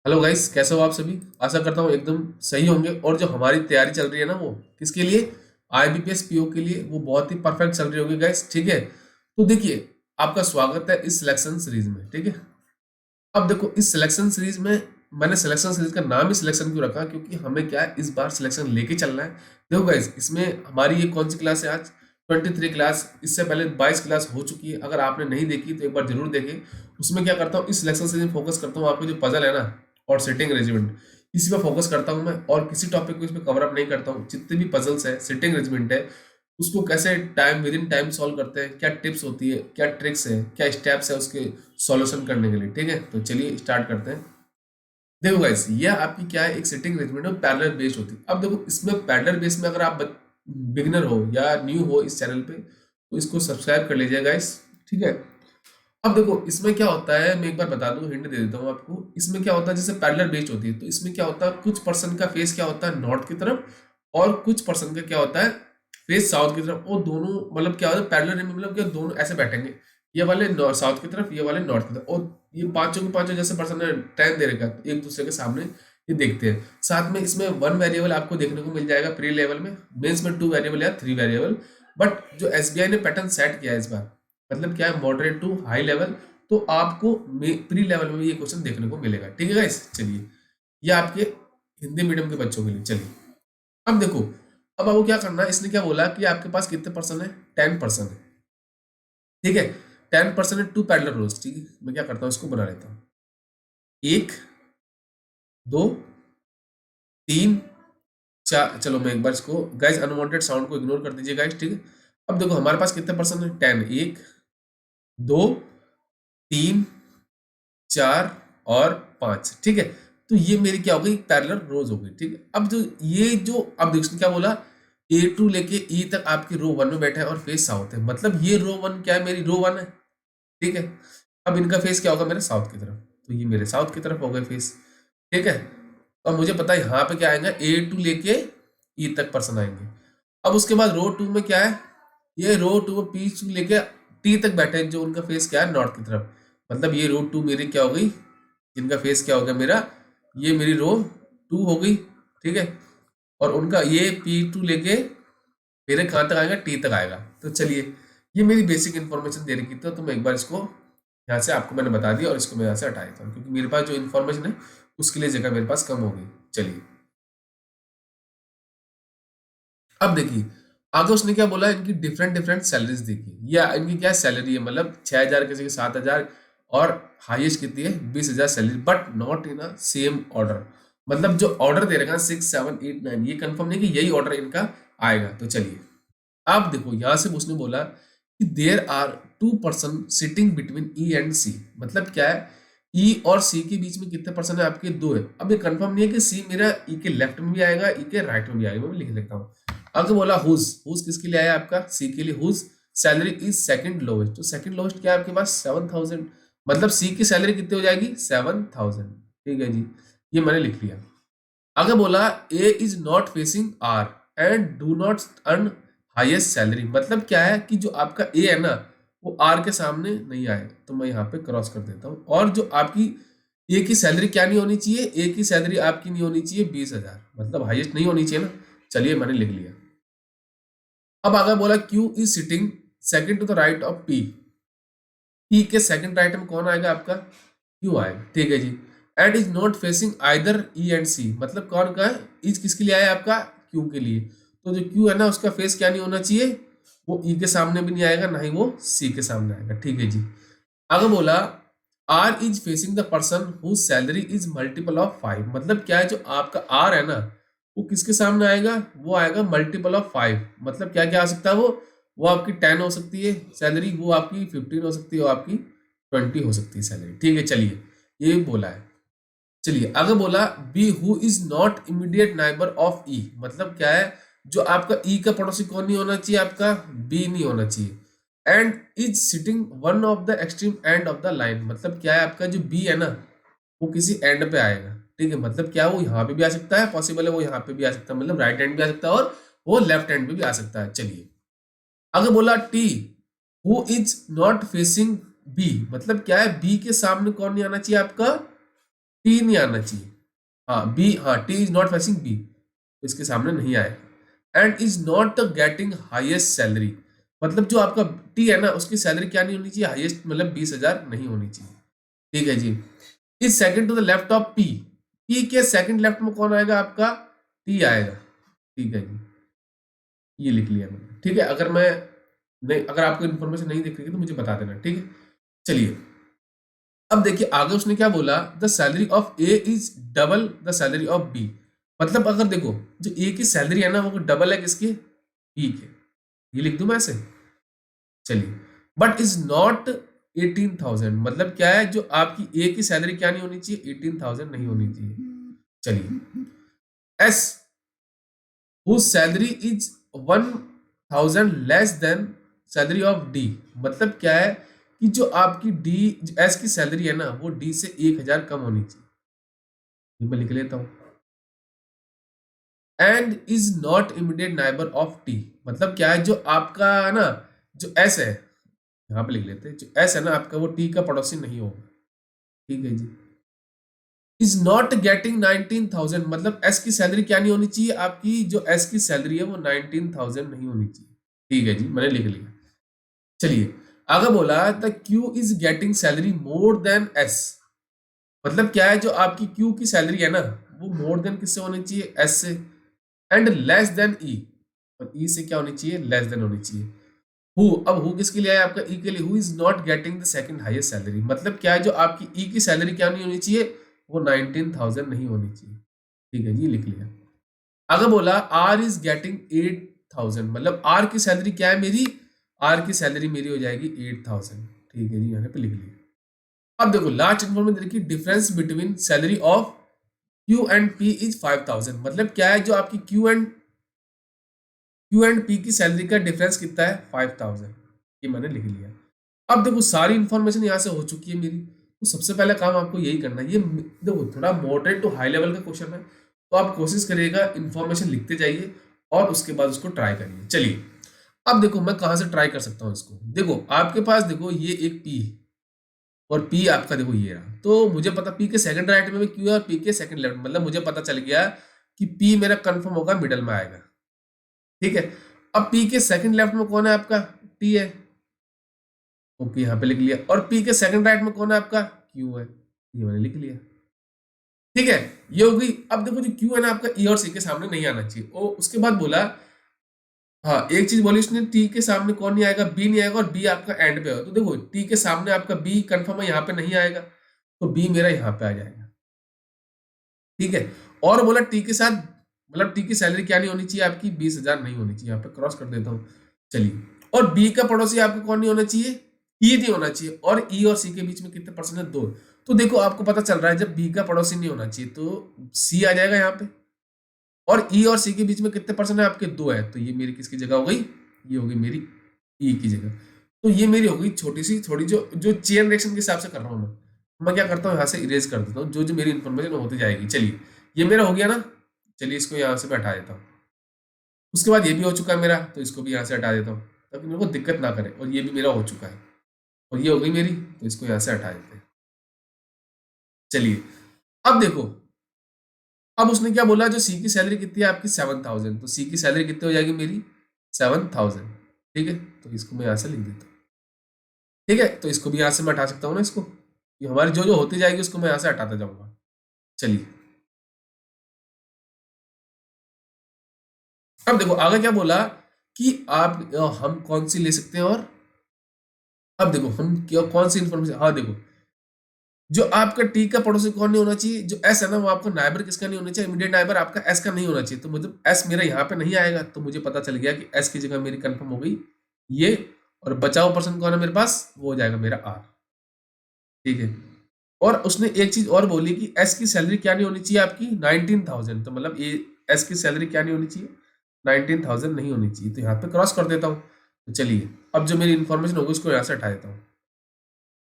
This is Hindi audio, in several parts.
हेलो गाइस, कैसे हो आप सभी। आशा करता हूँ एकदम सही होंगे। और जो हमारी तैयारी चल रही है ना, वो किसके लिए, आईबीपीएस पीओ के लिए, वो बहुत ही परफेक्ट चल रही होगी गाइस। ठीक है, तो देखिए, आपका स्वागत है इस सिलेक्शन सीरीज में। ठीक है, अब देखो, इस सिलेक्शन सीरीज में मैंने सिलेक्शन सीरीज का नाम ही सिलेक्शन क्यों रखा, क्योंकि हमें क्या है, इस बार सिलेक्शन लेके चलना है। देखो गाइस, इसमें हमारी ये कौन सी क्लास है आज, 23 क्लास। इससे पहले 22 क्लास हो चुकी है। अगर आपने नहीं देखी तो एक बार जरूर देखें। उसमें क्या करता हूँ, इस सिलेक्शन सीरीज में फोकस करता हूँ आपको जो पजल है ना, और सिटिंग रेजिमेंट, इसी पर फोकस करता हूँ मैं। और किसी टॉपिक को इसमें कवर अप नहीं करता हूँ। जितने भी पजल्स है, सिटिंग रेजिमेंट है, उसको कैसे time with in time solve करते हैं, क्या टिप्स होती है, क्या ट्रिक्स है, क्या स्टेप्स है उसके सॉल्यूशन करने के लिए। ठीक है, तो चलिए स्टार्ट करते हैं। देखो गाइस, ये आपकी क्या है, एक सिटिंग रेजिमेंट और पैरेलल बेस्ड होती है। अब देखो, इसमें पैरेलल बेस में अगर आप बिगिनर हो या न्यू हो इस चैनल पे, तो इसको सब्सक्राइब कर लीजिए गाइस। ठीक है, अब देखो इसमें क्या होता है, मैं एक बार बता दूं, हिंट दे देता हूँ आपको। इसमें क्या होता है, जैसे पैरेलल बेस्ड होती है, तो इसमें क्या होता है, कुछ पर्सन का फेस क्या होता है, नॉर्थ की तरफ, और कुछ पर्सन का क्या होता है, फेस साउथ की तरफ। और दोनों मतलब क्या होता है पैरेलल में, मतलब कि दोनों ऐसे बैठेंगे, ये वाले साउथ की तरफ, ये वाले नॉर्थ की तरफ। और ये पांचों के पांचों जैसे पर्सन ने टाइम दे रखा है, तो एक दूसरे के सामने ये देखते हैं। साथ में इसमें वन वेरिएबल आपको देखने को मिल जाएगा प्री लेवल में। मेंस में टू वेरिएबल या थ्री वेरिएबल। बट जो एसबीआई ने पैटर्न सेट किया है इस बार, मतलब क्या है, मॉडरेट टू हाई लेवल, तो आपको प्री लेवल में भी ये क्वेश्चन देखने को मिलेगा। ठीक है गाइस, चलिए, ये आपके हिंदी मीडियम के बच्चों के लिए। चलिए, अब देखो, अब आपको क्या करना है, इसने क्या बोला कि आपके पास कितने पर्सन है, 10% है। ठीक है, 10% है, टू पैरेलल रोज। ठीक है, मैं क्या करता हूँ, इसको बना लेता हूँ, एक, दो, तीन, चार। चलो मैं एक बार इसको, गाइस अनवांटेड साउंड को इग्नोर कर दीजिए गाइस। ठीक है, अब देखो हमारे पास कितने पर्सन है, 10। एक, दो, तीन, चार और पांच। ठीक है, तो ये मेरी क्या हो गई, पैरेलल रोज हो गई। ठीक है, अब जो ये जो, अब देखो इसने क्या बोला, ए टू लेके ई तक आपकी रो वन में बैठा है और फेस साउथ है, मतलब ये रो वन क्या है, मेरी रो वन है। ठीक है, अब इनका फेस क्या होगा, मेरे साउथ की तरफ, तो ये मेरे साउथ की तरफ हो गए फेस। ठीक है, अब मुझे पता है यहाँ पे क्या आएगा, ए टू लेके ई तक पर्सन आएंगे। अब उसके बाद रो टू में क्या है, ये रो टू पी टू लेके टी तक बैठे हैं, जो उनका फेस क्या है, नॉर्थ की तरफ। मतलब ये रो टू मेरी क्या हो गई, जिनका फेस क्या हो गया मेरा, ये मेरी रो टू हो गई। ठीक है, और उनका ये पी टू लेके मेरे कहाँ तक आएगा, टी तक आएगा। तो चलिए, ये मेरी बेसिक इन्फॉर्मेशन दे रखी थी, तो मैं एक बार इसको यहाँ से आपको मैंने बता दिया, और इसको मैं यहाँ से हटा देता हूँ, क्योंकि मेरे पास जो इन्फॉर्मेशन है उसके लिए जगह मेरे पास कम होगी। चलिए, अब देखिए, आगे उसने क्या बोला, इनकी डिफरेंट डिफरेंट सैलरीज देखिए। या इनकी क्या सैलरी है, मतलब 6,000, किसी की 7,000, और हाईएस्ट कितनी है, 20,000 salary, but not in a same order. मतलब जो ऑर्डर दे रखा है 6, 7, 8, 9, ये कंफर्म नहीं कि यही ऑर्डर इनका आएगा। तो चलिए, आप देखो यहां से उसने बोला कि there are two person sitting between E and C. मतलब क्या है, ई और सी के बीच में कितने पर्सन है आपके, दो है। अब ये कंफर्म नहीं है कि सी मेरा ई के लेफ्ट में भी आएगा, ई के राइट में भी आएगा। मैं लिख लेता हूँ। आगे बोला हुज, हुज किसके लिए आया आपका, सी के लिए। Whose salary is second lowest, तो सेकंड लोवेस्ट क्या है आपके पास, 7,000। मतलब सी की सैलरी कितनी हो जाएगी, 7,000। ठीक है जी, ये मैंने लिख लिया। आगे बोला A is not facing R and do not earn highest salary. मतलब क्या है कि जो आपका ए है ना, वो आर के सामने नहीं आए, तो मैं यहाँ पे क्रॉस कर देता हूँ। और जो आपकी ए की सैलरी क्या नहीं होनी चाहिए, ए की सैलरी आपकी नहीं होनी चाहिए 20,000, मतलब हाईएस्ट नहीं होनी चाहिए ना। चलिए, मैंने लिख लिया। अब आगे बोला Q is sitting second to the right of P. P के सेकंड राइट में कौन आएगा आपका, क्यू आएगा। ठीक है जी, and is not facing either E and C. मतलब कौन का है, इज किसके लिए आया आपका, क्यू के लिए। तो जो क्यू है ना, उसका फेस क्या नहीं होना चाहिए, वो ई के सामने भी नहीं आएगा, ना ही वो सी के सामने आएगा। ठीक है जी, आगे बोला R is facing the person who salary is multiple of 5। मतलब क्या है, जो आपका आर है ना, वो किसके सामने आएगा, वो आएगा मल्टीपल ऑफ 5। मतलब क्या क्या आ सकता है वो आपकी 10 हो सकती है सैलरी, वो आपकी 15 हो सकती है, वो आपकी 20 हो सकती है सैलरी। ठीक है, चलिए, ये बोला है। चलिए, आगे बोला B who is not immediate neighbour of E. मतलब क्या है, जो आपका ई का पड़ोसी कौन नहीं होना चाहिए, आपका बी नहीं होना चाहिए। And is sitting one of the extreme end of the line. मतलब क्या है, आपका जो बी है ना, वो किसी एंड पे आएगा। ठीक है, मतलब क्या, वो यहाँ पे भी आ सकता है, पॉसिबल है वो यहाँ पे भी आ सकता है, मतलब राइट हैंड भी आ सकता है, और वो लेफ्ट हैंड पे भी आ सकता है। चलिए, आगे बोला T who is not facing B. मतलब क्या है, बी के सामने कौन नहीं आना चाहिए आपका, टी नहीं आना चाहिए। हाँ बी, हाँ T is not facing B, तो इसके सामने नहीं आएगा। And is not getting highest salary, मतलब जो आपका टी है ना उसकी सैलरी क्या नहीं होनी चाहिए, हाईएस्ट मतलब 20,000 नहीं होनी चाहिए। ठीक है जी। Is second to the left of P, P के सेकंड लेफ्ट में कौन आएगा आपका, टी आएगा। ठीक है जी, ये लिख लिया मैंने। ठीक है, अगर मैं नहीं, अगर आपको इन्फॉर्मेशन नहीं दिख रही है तो मुझे बता देना। ठीक है, चलिए अब देखिए आगे उसने क्या बोला, the salary of A is double the salary of B, मतलब अगर देखो जो ए की सैलरी है ना वो डबल है किसके, बी के, ये लिख दूं मैं ऐसे। चलिए, बट इज नॉट 18,000, मतलब क्या है जो आपकी ए की सैलरी क्या नहीं होनी चाहिए, 18,000 नहीं होनी चाहिए। चलिए, S whose salary is 1,000 less than salary of D, मतलब क्या है कि जो आपकी डी एस की सैलरी है ना वो डी से 1,000 कम होनी चाहिए। ये मैं लिख लेता हूं। And is not immediate neighbour of T, मतलब क्या है जो आपका है ना, जो एस है, यहां पे लिख लेते हैं, जो एस है ना आपका वो टी का पड़ोसी नहीं होगा। ठीक है जी। इज नॉट गेटिंग 19,000, मतलब एस की सैलरी क्या नहीं होनी चाहिए, आपकी जो एस की सैलरी है वो 19,000 नहीं होनी चाहिए। ठीक है जी, मैंने लिख लिया। चलिए आगे बोला the Q is getting salary more than S, मतलब क्या है जो आपकी क्यू की सैलरी है ना वो मोर देन किससे होनी चाहिए, एस से। एंड लेस देन ई, और ई से क्या होनी चाहिए, लेस देन होनी चाहिए। हु, अब हु किसके लिए है आपका, ई के लिए। Who is not getting the second highest salary, मतलब क्या है जो आपकी ई की सैलरी क्या नहीं होनी चाहिए, वो 19,000 नहीं होनी चाहिए। ठीक है जी, लिख लिया। अगर बोला आर इज गेटिंग 8,000, मतलब आर की सैलरी क्या है मेरी, आर की सैलरी मेरी हो जाएगी 8,000। ठीक है जी, यहाँ पे लिख लिया। अब देखो लास्ट इन्फॉर्मेशन देखिए, difference between salary of Q and P is 5,000, मतलब क्या है जो आपकी क्यू एंड पी की सैलरी का डिफरेंस कितना है, 5,000। ये मैंने लिख लिया। अब देखो सारी इंफॉर्मेशन यहाँ से हो चुकी है मेरी, तो सबसे पहला काम आपको यही करना है। ये देखो थोड़ा मॉडरेट टू हाई लेवल का क्वेश्चन है, तो आप कोशिश करिएगा इंफॉर्मेशन लिखते जाइए और उसके बाद उसको ट्राई करिए। चलिए अब देखो मैं कहाँ से ट्राई कर सकता हूँ इसको। देखो आपके पास देखो ये एक पी है और पी आपका देखो ये रहा, तो मुझे पता पी के सेकंड राइट में भी क्यू है और पी के सेकंड लेफ्ट, मतलब मुझे पता चल गया कि पी मेरा कंफर्म होगा मिडल में आएगा। ठीक है, अब पी के सेकंड लेफ्ट में कौन है आपका, टी है। ओके, यहाँ पे लिख लिया। और पी के सेकंड राइट में कौन है आपका, क्यू है, ये मैंने लिख लिया। ठीक है, ये हो गई। अब देखो जो क्यू है ना आपका ई और सी के सामने नहीं आना चाहिए। और उसके बाद बोला, हाँ एक चीज बोली उसने, टी के सामने कौन नहीं आएगा, बी नहीं आएगा, और बी आपका एंड पे हो, तो देखो टी के सामने आपका बी कंफर्म है, यहाँ पे नहीं आएगा, तो बी मेरा यहाँ पे आ जाएगा। ठीक है, और बोला टी के साथ, मतलब टी की सैलरी क्या नहीं होनी चाहिए आपकी, 20,000 नहीं होनी चाहिए, यहाँ पे क्रॉस कर देता हूँ। चलिए, और बी का पड़ोसी आपका कौन नहीं होना चाहिए, ई नहीं होना चाहिए, और ई और सी के बीच में कितने परसेंट है, 2। तो देखो आपको पता चल रहा है जब बी का पड़ोसी नहीं होना चाहिए तो सी आ जाएगा यहाँ पे, और ई और सी के बीच में कितने परसेंट है आपके, 2 है, तो ये मेरी किसकी जगह हो गई, ये होगी मेरी ई की जगह। तो ये मेरी हो गई छोटी सी, थोड़ी जो जो चेन रिएक्शन के हिसाब से कर रहा हूँ मैं क्या करता हूँ यहाँ से इरेज कर देता हूँ, जो जो मेरी इन्फॉर्मेशन होती जाएगी। चलिए ये मेरा हो गया ना, चलिए इसको यहाँ से मैं हटा देता हूँ। उसके बाद ये भी हो चुका है मेरा, तो इसको भी यहाँ से हटा देता हूँ ताकि मेरे को दिक्कत ना करे, और ये भी मेरा हो चुका है, और ये हो गई मेरी, तो इसको यहाँ से हटा देते हैं। चलिए अब देखो, अब उसने क्या बोला, जो सी की सैलरी कितनी है आपकी, 7,000, तो सी की सैलरी कितनी हो जाएगी मेरी, 7,000। ठीक है, तो इसको मैं यहाँ से लिख देता हूँ। ठीक है, तो इसको भी यहाँ से मैं हटा सकता हूँ ना इसको, ये हमारी जो जो होती जाएगी उसको मैं यहाँ से हटाता जाऊंगा। चलिए अब देखो आगे क्या बोला कि आप हम कौन सी ले सकते हैं, और अब देखो हम क्या कौन सी इंफॉर्मेशन, हाँ देखो जो आपका टी का पड़ोसी कौन नहीं होना चाहिए, जो एस है ना वो आपका नाइबर किसका नहीं होना चाहिए, इमीडिएट नाइबर आपका एस का नहीं होना चाहिए, तो मतलब एस मेरा यहाँ पे नहीं आएगा, तो मुझे पता चल गया कि एस की जगह मेरी कंफर्म हो गई ये, और बचा हुआ पर्सन कौन है मेरे पास, वो हो जाएगा मेरा आर। ठीक है, और उसने एक चीज और बोली कि एस की सैलरी क्या नहीं होनी चाहिए आपकी, 19,000, तो मतलब ये एस की सैलरी क्या नहीं होनी चाहिए, 19,000 नहीं होनी चाहिए, तो यहाँ पे क्रॉस कर देता हूँ। तो चलिए अब जो मेरी इन्फॉर्मेशन होगी उसको यहाँ से हटा देता हूँ।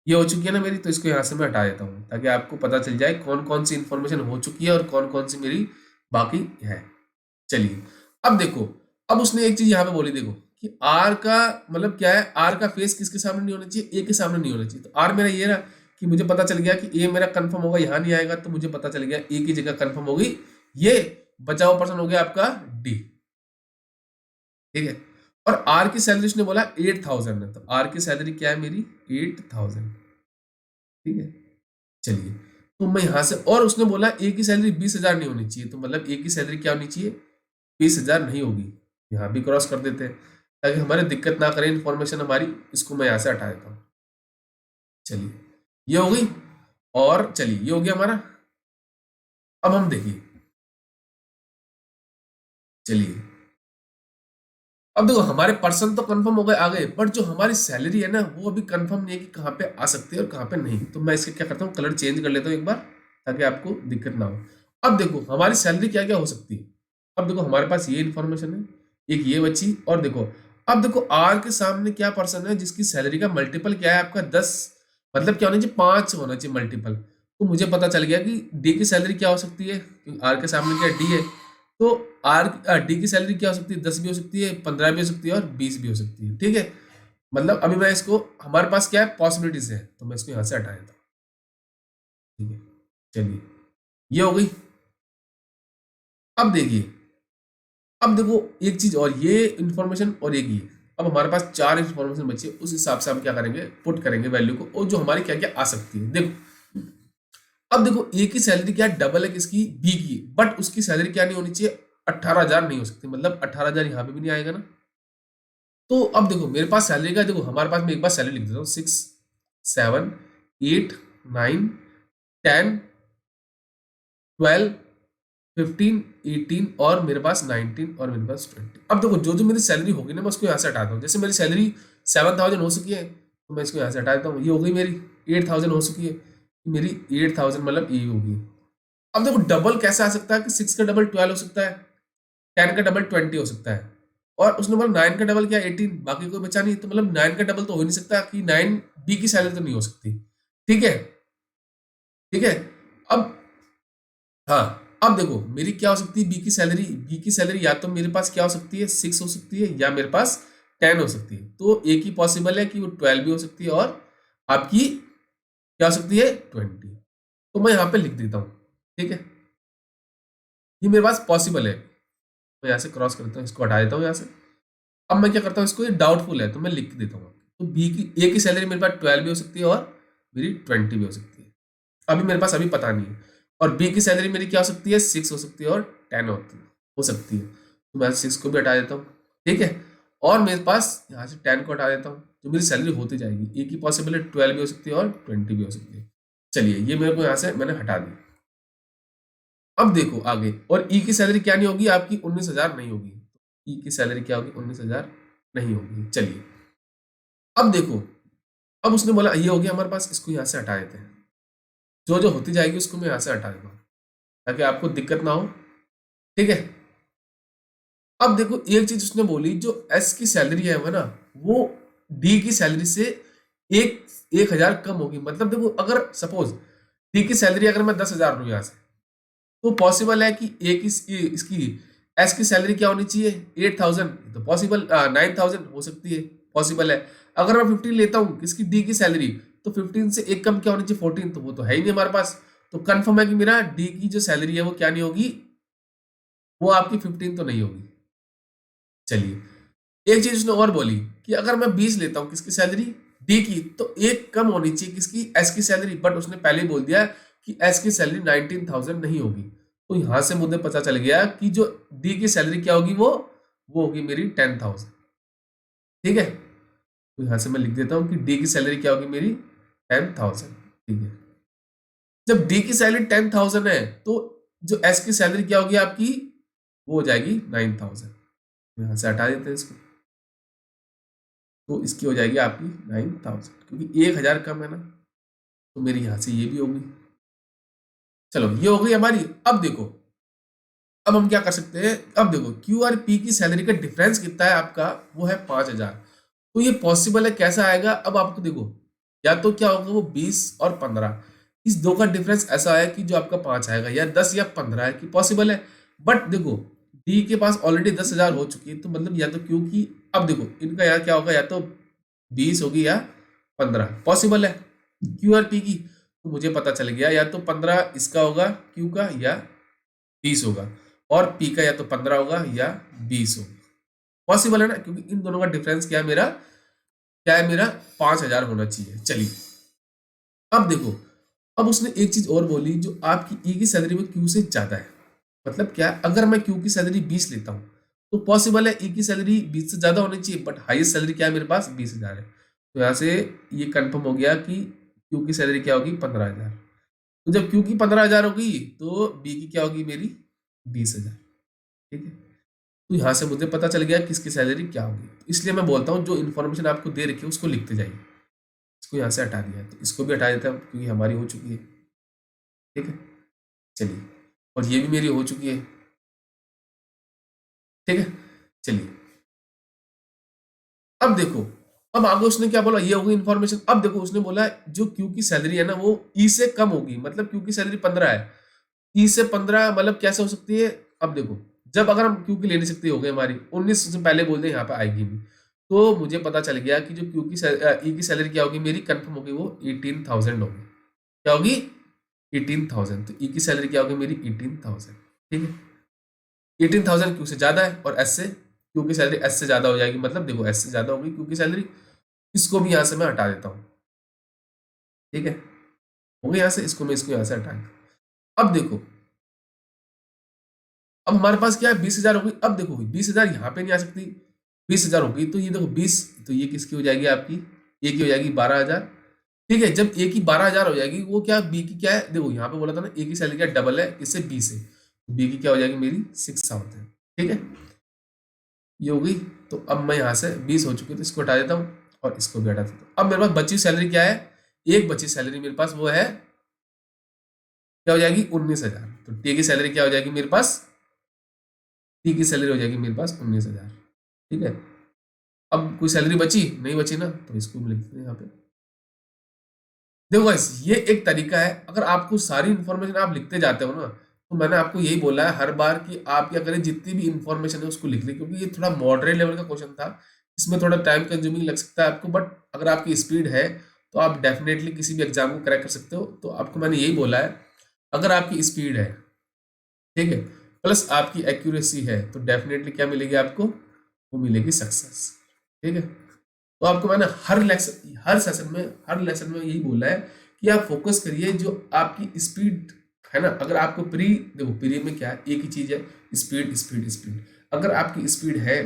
ये हो चुकी है ना मेरी, तो इसको यहाँ से मैं हटा देता हूँ ताकि आपको पता चल जाए कौन कौन सी इन्फॉर्मेशन हो चुकी है और कौन कौन सी मेरी बाकी है। चलिए अब देखो, अब उसने एक चीज यहाँ पे बोली, देखो कि आर का मतलब क्या है, आर का फेस किसके सामने नहीं होना चाहिए, ए के सामने नहीं होना चाहिए, तो आर मेरा ये रहा, कि मुझे पता चल गया कि ए मेरा कंफर्म होगा, यहाँ नहीं आएगा, तो मुझे पता चल गया ए की जगह कंफर्म होगी ये, बचा हुआ पर्सन हो गया आपका डी। ठीक है, और आर की सैलरी उसने बोला 8,000 है, तो आर की सैलरी क्या है मेरी 8,000। ठीक है, चलिए, तो मैं यहां से, और उसने बोला ए की सैलरी 20,000 नहीं होनी चाहिए, तो मतलब ए की सैलरी क्या होनी चाहिए 20,000 नहीं होगी। यहाँ भी क्रॉस कर देते हैं ताकि हमारे दिक्कत ना करे इन्फॉर्मेशन हमारी। इसको मैं यहाँ से हटा देता हूँ। चलिए, ये हो गई, और चलिए ये हो गया हमारा। अब हम देखिए, चलिए अब देखो हमारे पर्सन तो कंफर्म हो गए आ गए, बट जो हमारी सैलरी है ना वो अभी कंफर्म नहीं है कि कहाँ पे आ सकती है और कहाँ पे नहीं। तो मैं इसके क्या करता हूँ, कलर चेंज कर लेता हूँ एक बार ताकि आपको दिक्कत ना हो। अब देखो हमारी सैलरी क्या क्या हो सकती है। अब देखो हमारे पास ये इन्फॉर्मेशन है, एक ये बची, और देखो अब देखो आर के सामने क्या पर्सन है जिसकी सैलरी का मल्टीपल क्या है आपका 10, मतलब क्या होना चाहिए 5 होना चाहिए मल्टीपल। तो मुझे पता चल गया कि डी की सैलरी क्या हो सकती है, क्योंकि आर के सामने क्या डी है। तो आर डी की सैलरी क्या हो सकती है, 10 भी हो सकती है, 15 भी हो सकती है, और 20 भी हो सकती है। ठीक है, मतलब अभी मैं इसको, हमारे पास क्या है पॉसिबिलिटीज है, तो मैं इसको यहाँ से हटा देता हूँ। ठीक है, चलिए ये हो गई। अब देखिए, अब देखो एक चीज और, ये इंफॉर्मेशन और एक ये, अब हमारे पास 4 इंफॉर्मेशन बची है, उस हिसाब से हम क्या करेंगे पुट करेंगे वैल्यू को, और जो हमारी क्या क्या आ सकती है। देखो अब देखो ए की सैलरी क्या डबल है किसकी, बी की, बट उसकी सैलरी क्या नहीं होनी चाहिए 18,000 नहीं हो सकती, मतलब 18,000 यहाँ पे भी नहीं आएगा ना। तो अब देखो मेरे पास सैलरी का, देखो हमारे पास, मैं एक बार सैलरी लिख देता हूँ, 6 7 8 9 10 12 15 18 और मेरे पास 19 और मेरे पास 20। अब देखो जो जो मेरी सैलरी होगी ना मैं उसको यहाँ से हटाता हूँ। जैसे मेरी सैलरी 7,000 हो चुकी है, तो मैं इसको यहाँ से हटा देता हूँ। ये हो गई मेरी 8,000 हो चुकी है, मेरी 8,000 मतलब ये होगी। अब देखो डबल कैसे आ सकता है कि 6 का डबल 12 हो सकता है, 10 का डबल 20 हो सकता है, और उसने बोला 9 का डबल क्या 18, बाकी कोई बचा नहीं, तो मतलब 9 का डबल तो हो नहीं सकता कि 9 बी की सैलरी तो नहीं हो सकती। ठीक है, ठीक है। अब हाँ, अब देखो मेरी क्या हो सकती है बी की सैलरी, बी की सैलरी या तो मेरे पास क्या हो सकती है 6 हो सकती है, या मेरे पास 10 हो सकती है। तो एक ही पॉसिबल है कि वो 12 भी हो सकती है, और आपकी क्या हो सकती है 20। तो मैं यहाँ पे लिख देता हूँ। ठीक है, ये मेरे पास पॉसिबल है, मैं यहाँ से क्रॉस करता हूँ, इसको हटा देता हूँ यहाँ से। अब मैं क्या करता हूँ, इसको ये डाउटफुल है तो मैं लिख देता हूँ। तो बी की, ए की सैलरी मेरे पास 12 भी हो सकती है और मेरी 20 भी हो सकती है, अभी मेरे पास अभी पता नहीं है। और बी की सैलरी मेरी क्या हो सकती है 6 हो सकती है और 10 हो सकती है, तो मैं 6 को भी हटा देता हूँ। ठीक है, और मेरे पास यहाँ से 10 को हटा देता हूँ, तो मेरी सैलरी होती जाएगी। ए की पॉसिबल है 12 भी हो सकती है और 20 भी हो सकती है। चलिए ये मेरे को यहाँ से मैंने हटा दी। अब देखो आगे, और ई की सैलरी क्या नहीं होगी आपकी 19,000 नहीं होगी, ई की सैलरी क्या होगी 19,000 नहीं होगी। चलिए अब देखो, अब उसने बोला ये हो गया हमारे पास, इसको यहाँ से हटा देते हैं। जो जो होती जाएगी उसको मैं यहाँ से हटा देता हूँ ताकि आपको दिक्कत ना हो। ठीक है, अब देखो एक चीज उसने बोली, जो एस की सैलरी है वो ना, वो डी की सैलरी से 1,000 कम होगी। मतलब देखो अगर सपोज डी की सैलरी अगर मैं 10,000 लूँ यहाँ से, तो पॉसिबल है कि ए की इसकी एस की सैलरी क्या होनी चाहिए 8,000, तो पॉसिबल 9,000 हो सकती है, पॉसिबल है। अगर मैं 15 लेता हूँ किसकी डी की सैलरी, तो 15 से एक कम क्या होनी चाहिए 14, तो वो तो है ही नहीं हमारे पास। तो कंफर्म है कि मेरा डी की जो सैलरी है वो क्या नहीं होगी, वो आपकी 15 तो नहीं होगी। चलिए एक चीज उसने और बोली कि अगर मैं 20 लेता हूँ किसकी सैलरी डी की, तो एक कम होनी चाहिए किसकी एस की सैलरी, बट उसने पहले ही बोल दिया कि एस की सैलरी 19,000 नहीं होगी। तो यहां से मुझे पता चल गया कि जो डी की सैलरी क्या होगी, वो होगी मेरी 10,000। ठीक है, तो यहां से मैं लिख देता हूं कि डी की सैलरी क्या होगी मेरी 10,000। ठीक है, जब डी की सैलरी 10,000 है तो जो एस की सैलरी क्या होगी आपकी, वो हो जाएगी 9,000। यहां से हटा देते हैं इसको, तो इसकी हो जाएगी आपकी 9,000, क्योंकि 1,000 कम है ना, तो मेरी यहां से ये भी होगी। चलो ये हो गई हमारी। अब देखो, अब हम क्या कर सकते हैं, अब देखो क्यू और पी की सैलरी का डिफरेंस कितना है आपका, वो है 5,000। तो ये पॉसिबल है, कैसा आएगा अब आपको देखो, या तो क्या होगा वो 20 और 15, इस दो का डिफरेंस ऐसा है कि जो आपका 5 आएगा, या 10 या 15 है कि पॉसिबल है। बट देखो डी के पास ऑलरेडी 10,000 हो चुकी है, तो मतलब या तो क्योंकि अब देखो इनका यहाँ क्या होगा, या तो 20 होगी या 15 पॉसिबल है। क्यू और पी की, तो मुझे पता चल गया या तो 15 इसका होगा क्यू का या 20 होगा, और पी का या तो 15 होगा या 20 होगा। पॉसिबल है ना, क्योंकि इन दोनों का डिफरेंस क्या है मेरा 5,000 होना चाहिए। चलिए अब देखो, अब उसने एक चीज और बोली, जो आपकी ई की सैलरी में क्यू से ज्यादा है। मतलब क्या, अगर मैं क्यू की सैलरी 20 लेता हूँ तो पॉसिबल है ई की सैलरी 20 से ज्यादा होनी चाहिए, बट हाईएस्ट सैलरी क्या है मेरे पास 20,000 है। तो यहाँ से ये कंफर्म हो गया कि क्यू की सैलरी क्या होगी 15,000। तो जब क्यू की 15,000 होगी तो बी की क्या होगी मेरी 20,000। ठीक है, तो यहाँ से मुझे पता चल गया किसकी सैलरी क्या होगी। तो इसलिए मैं बोलता हूँ जो इन्फॉर्मेशन आपको दे रखी है उसको लिखते जाइए। इसको यहाँ से हटा दिया है तो इसको भी हटा देता हूँ क्योंकि हमारी हो चुकी है। ठीक है, चलिए, और ये भी मेरी हो चुकी है। ठीक है, चलिए अब देखो, अब आगे उसने क्या बोला, ये होगी इन्फॉर्मेशन। अब देखो उसने बोला जो क्यू की सैलरी है ना वो ई से कम होगी, मतलब क्यू की सैलरी 15 है, ई से 15 मतलब कैसे हो सकती है। अब देखो, जब अगर हम क्यू की ले नहीं सकती हो गई हमारी 19 से पहले बोल दें यहाँ पे आएगी नहीं, तो मुझे पता चल गया कि जो क्यू की ई की सैलरी क्या होगी मेरी कंफर्म होगी, वो 18,000 होगी। क्या होगी 18,000। तो ई की सैलरी क्या होगी मेरी 18,000। ठीक है, 18,000 क्यू से ज्यादा है, और एस से क्यू की सैलरी एस से ज्यादा हो जाएगी, मतलब देखो एस से ज्यादा होगी क्यू की सैलरी। इसको भी यहां से मैं हटा देता हूँ। ठीक है, हो गया यहाँ से, इसको मैं इसको यहां से हटा दूं। अब देखो, अब हमारे पास क्या है 20,000 होगी। अब देखो 20,000 यहाँ पे नहीं आ सकती, 20,000 होगी तो ये देखो 20, तो ये किसकी हो जाएगी आपकी, ए की हो जाएगी 12,000। ठीक है, जब ए की 12,000 हो जाएगी, वो क्या बी की क्या है, देखो यहाँ पे बोला था ना ए की सैलरी क्या डबल है इससे 20 है, बी की क्या हो जाएगी मेरी 6,000। ठीक है, ये हो गई। तो अब मैं यहाँ से 20 हो चुकी है तो इसको हटा देता हूँ और इसको भी हटा देता हूँ। अब मेरे पास बची सैलरी क्या है, एक बची सैलरी मेरे पास, वो है क्या हो जाएगी 19,000। तो टी की सैलरी क्या हो जाएगी मेरे पास, टी की सैलरी हो जाएगी मेरे पास 19,000। ठीक है, अब कोई सैलरी बची नहीं बची ना, तो इसको भी लिखते हैं यहाँ पे। देखो गाइस, ये एक तरीका है, अगर आपको सारी इंफॉर्मेशन आप लिखते जाते हो ना, तो मैंने आपको यही बोला है हर बार कि आप क्या करें, जितनी भी इंफॉर्मेशन है उसको लिख लें, क्योंकि ये थोड़ा मॉडरेट लेवल का क्वेश्चन था, इसमें थोड़ा टाइम कंज्यूमिंग लग सकता है आपको, बट अगर आपकी स्पीड है तो आप डेफिनेटली किसी भी एग्जाम को क्रैक कर सकते हो। तो आपको मैंने यही बोला है, अगर आपकी स्पीड है, ठीक है, प्लस आपकी एक्यूरेसी है, तो डेफिनेटली क्या मिलेगी आपको, वो मिलेगी सक्सेस। ठीक है, तो आपको मैंने हर लेसन में यही बोला है कि आप फोकस करिए जो आपकी स्पीड है ना। अगर आपको देखो प्री में क्या है, एक ही चीज है, स्पीड स्पीड स्पीड। अगर आपकी स्पीड है,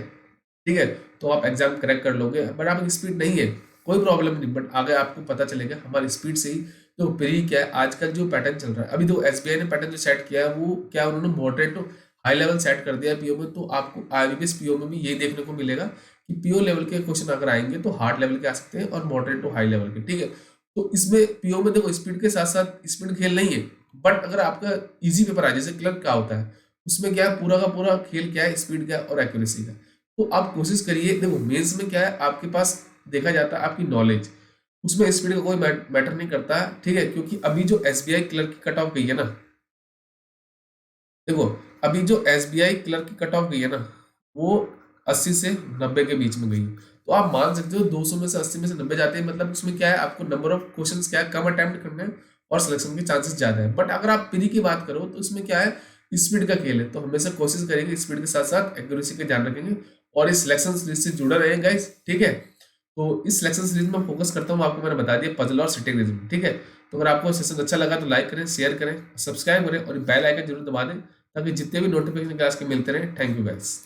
ठीक है, तो आप एग्जाम क्रैक कर लोगे, बट आपकी स्पीड नहीं है कोई प्रॉब्लम नहीं, बट आगे आपको पता चलेगा हमारी स्पीड से ही। तो प्री क्या है, आजकल जो पैटर्न चल रहा है, अभी तो एसबीआई ने पैटर्न जो सेट किया है वो क्या, उन्होंने moderate to high level set कर दिया है पीओ में। तो आपको आईबीपीएस पीओ में भी यही देखने को मिलेगा कि पीओ लेवल के क्वेश्चन अगर आएंगे तो हार्ड लेवल के आ सकते हैं और मॉडरेट टू हाई लेवल के। ठीक है, तो इसमें पीओ में देखो स्पीड के साथ साथ स्पीड खेल नहीं है, बट अगर आपका इजी पेपर आए जैसे क्लर्क का होता है, उसमें क्या है पूरा का पूरा खेल क्या है, स्पीड का और एक्यूरेसी का। तो आप कोशिश करिए, देखो मेंस में क्या है आपके पास देखा जाता है आपकी नॉलेज, उसमें स्पीड का कोई मैटर नहीं करता। ठीक है, क्योंकि अभी जो एसबीआई क्लर्क की कट ऑफ गई है ना, देखो अभी जो एसबीआई क्लर्क की कट ऑफ गई है ना, वो 80 से 90 के बीच में गई है। तो आप मान सकते हो 200 में से 80 में से 90 जाते हैं, मतलब उसमें क्या है आपको नंबर ऑफ क्वेश्चंस क्या है कम अटेम्प्ट करने हैं और सिलेक्शन के चांसेस ज्यादा है। बट अगर आप प्री की बात करो तो इसमें क्या है स्पीड का खेल है, तो हमेशा कोशिश करेंगे स्पीड के साथ साथ एक्यूरेसी का ध्यान रखेंगे और इस सिलेक्शन सीरीज से जुड़े रहेंगे गाइस। ठीक है, तो इस सिलेक्शन सीरीज में फोकस करता हूँ, आपको मैंने बता दिया पजल और सिटिंग रिज्म। ठीक है, तो अगर आपको सेशन अच्छा लगा तो लाइक करें, शेयर करें, सब्सक्राइब करें और बेल आइकन जरूर दबा दें ताकि जितने भी नोटिफिकेशन क्लास के मिलते रहे। Thank you guys.